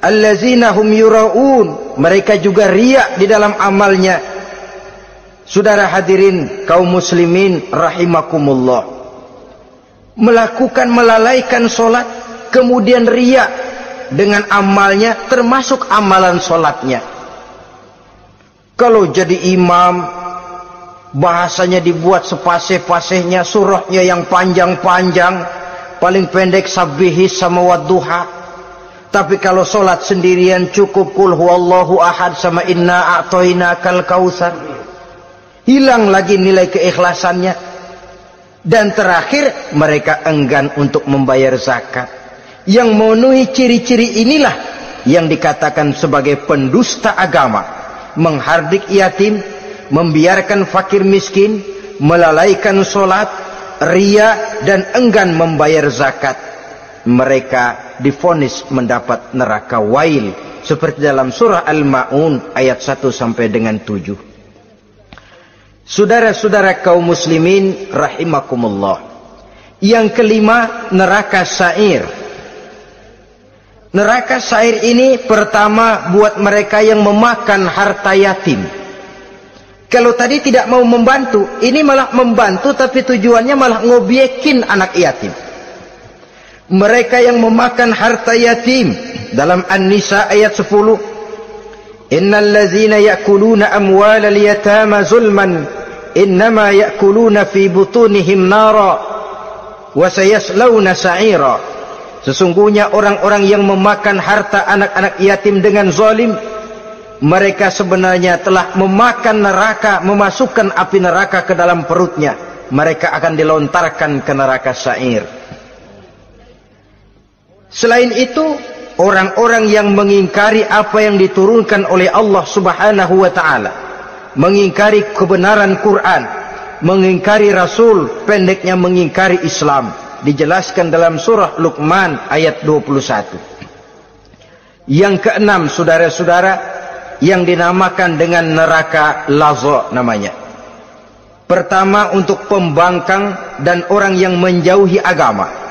Allazina hum yura'un. Mereka juga riak di dalam amalnya. Saudara hadirin kaum muslimin rahimakumullah, melalaikan solat, kemudian riak dengan amalnya, termasuk amalan solatnya. Kalau jadi imam, bahasanya dibuat sepasih-pasihnya, surahnya yang panjang-panjang, paling pendek sabbihis sama wadduha. Tapi kalau solat sendirian cukup kul huwallahu ahad sama inna a'toinakal kautsar. Hilang lagi nilai keikhlasannya. Dan terakhir, mereka enggan untuk membayar zakat. Yang memenuhi ciri-ciri inilah yang dikatakan sebagai pendusta agama. Menghardik yatim, membiarkan fakir miskin, melalaikan solat, ria, dan enggan membayar zakat. Mereka divonis mendapat neraka wail, seperti dalam surah Al-Ma'un ayat 1 sampai dengan 7. Saudara-saudara kaum muslimin rahimakumullah. Yang kelima, neraka sa'ir. Neraka sa'ir ini pertama buat mereka yang memakan harta yatim. Kalau tadi tidak mau membantu, ini malah membantu, tapi tujuannya malah ngobyekin anak yatim. Mereka yang memakan harta yatim, dalam An-Nisa ayat 10, innal ladzina ya'kuluna amwalal yatama zulman innama ya'kuluna fi butunihim nara wa sayaslawna sa'ira. Sesungguhnya orang-orang yang memakan harta anak-anak yatim dengan zalim, mereka sebenarnya telah memakan neraka, memasukkan api neraka ke dalam perutnya. Mereka akan dilontarkan ke neraka sa'ir. Selain itu, orang-orang yang mengingkari apa yang diturunkan oleh Allah Subhanahu wa ta'ala, mengingkari kebenaran Quran, mengingkari Rasul, pendeknya mengingkari Islam, dijelaskan dalam surah Luqman ayat 21. Yang keenam, saudara-saudara, yang dinamakan dengan neraka laza namanya. Pertama, untuk pembangkang dan orang yang menjauhi agama.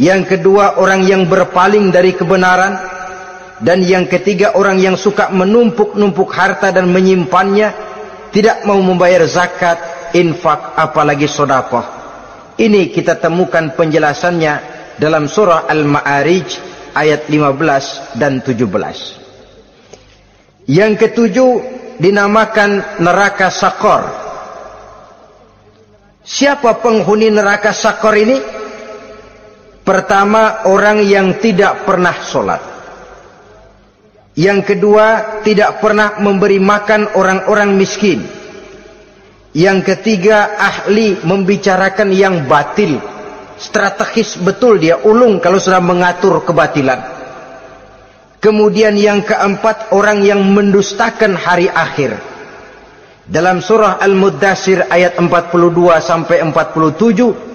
Yang kedua, orang yang berpaling dari kebenaran. Dan yang ketiga, orang yang suka menumpuk-numpuk harta dan menyimpannya, tidak mau membayar zakat, infak, apalagi sedekah. Ini kita temukan penjelasannya dalam surah Al-Ma'arij ayat 15 dan 17. Yang ketujuh dinamakan neraka Sakor. Siapa penghuni neraka Sakor ini? Pertama, orang yang tidak pernah sholat. Yang kedua, tidak pernah memberi makan orang-orang miskin. Yang ketiga, ahli membicarakan yang batil. Strategis betul dia, ulung kalau sudah mengatur kebatilan. Kemudian yang keempat, orang yang mendustakan hari akhir. Dalam surah Al-Muddatsir ayat 42 sampai 47,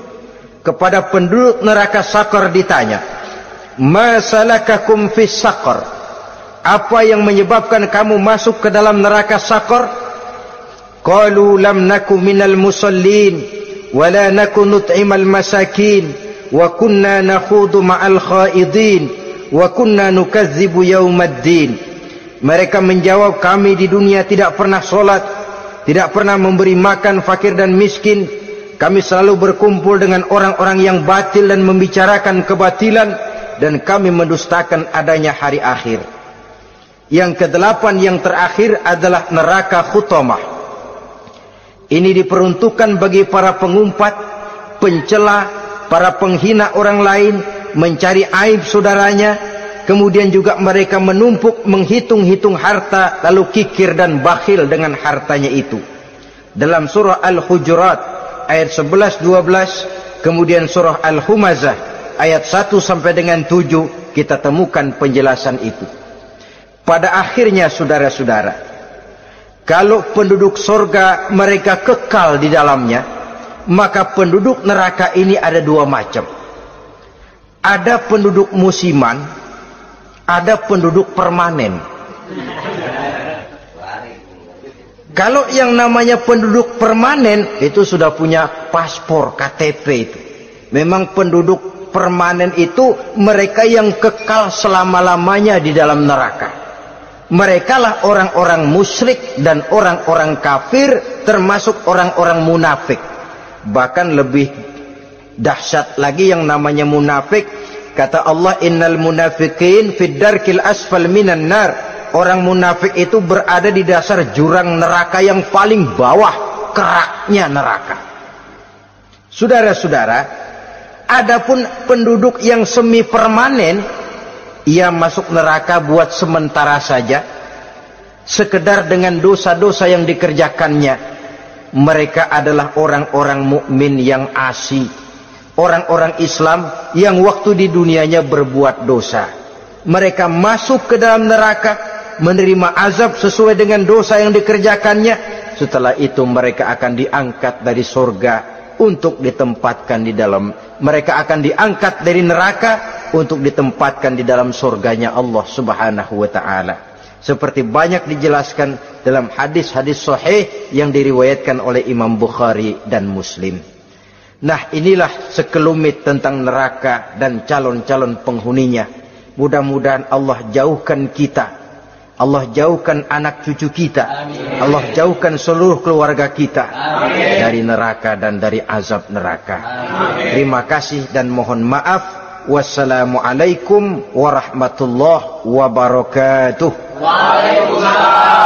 kepada penduduk neraka Saqar ditanya, "Ma salakakum fis Saqar?" Apa yang menyebabkan kamu masuk ke dalam neraka Saqar? Qalu lam naku minal musallin wa la naku nut'imal masakin wa kunna nakhudu ma'al khaidin wa kunna nukazzibu yaumaddin. Mereka menjawab, kami di dunia tidak pernah sholat, tidak pernah memberi makan fakir dan miskin. Kami selalu berkumpul dengan orang-orang yang batil dan membicarakan kebatilan, dan kami mendustakan adanya hari akhir. Yang kedelapan, yang terakhir adalah neraka Khutamah. Ini diperuntukkan bagi para pengumpat, pencela, para penghina orang lain, mencari aib saudaranya, kemudian juga mereka menumpuk, menghitung-hitung harta, lalu kikir dan bakhil dengan hartanya itu. Dalam surah Al-Hujurat ayat 11-12, kemudian surah Al-Humazah ayat 1 sampai dengan 7, kita temukan penjelasan itu. Pada akhirnya saudara-saudara, kalau penduduk surga mereka kekal di dalamnya, maka penduduk neraka ini ada dua macam. Ada penduduk musiman, ada penduduk permanen. Kalau yang namanya penduduk permanen itu sudah punya paspor, KTP itu. Memang penduduk permanen itu mereka yang kekal selama-lamanya di dalam neraka. Mereka lah orang-orang musyrik dan orang-orang kafir, termasuk orang-orang munafik. Bahkan lebih dahsyat lagi yang namanya munafik. Kata Allah, innal munafiqin fid darkil asfal minan nar. Orang munafik itu berada di dasar jurang neraka yang paling bawah, keraknya neraka. Saudara-saudara, adapun penduduk yang semi permanen, ia masuk neraka buat sementara saja, sekedar dengan dosa-dosa yang dikerjakannya. Mereka adalah orang-orang mukmin yang asli, orang-orang Islam yang waktu di dunianya berbuat dosa. Mereka masuk ke dalam neraka, menerima azab sesuai dengan dosa yang dikerjakannya. Setelah itu mereka akan diangkat dari surga untuk ditempatkan di dalam, mereka akan diangkat dari neraka untuk ditempatkan di dalam surganya Allah Subhanahu wa ta'ala. Seperti banyak dijelaskan dalam hadis-hadis sahih yang diriwayatkan oleh Imam Bukhari dan Muslim. Nah, inilah sekelumit tentang neraka dan calon-calon penghuninya. Mudah-mudahan Allah jauhkan kita, Allah jauhkan anak cucu kita, amin. Allah jauhkan seluruh keluarga kita, amin, dari neraka dan dari azab neraka. Amin. Terima kasih dan mohon maaf. Wassalamualaikum warahmatullahi wabarakatuh. Waalaikumsalam.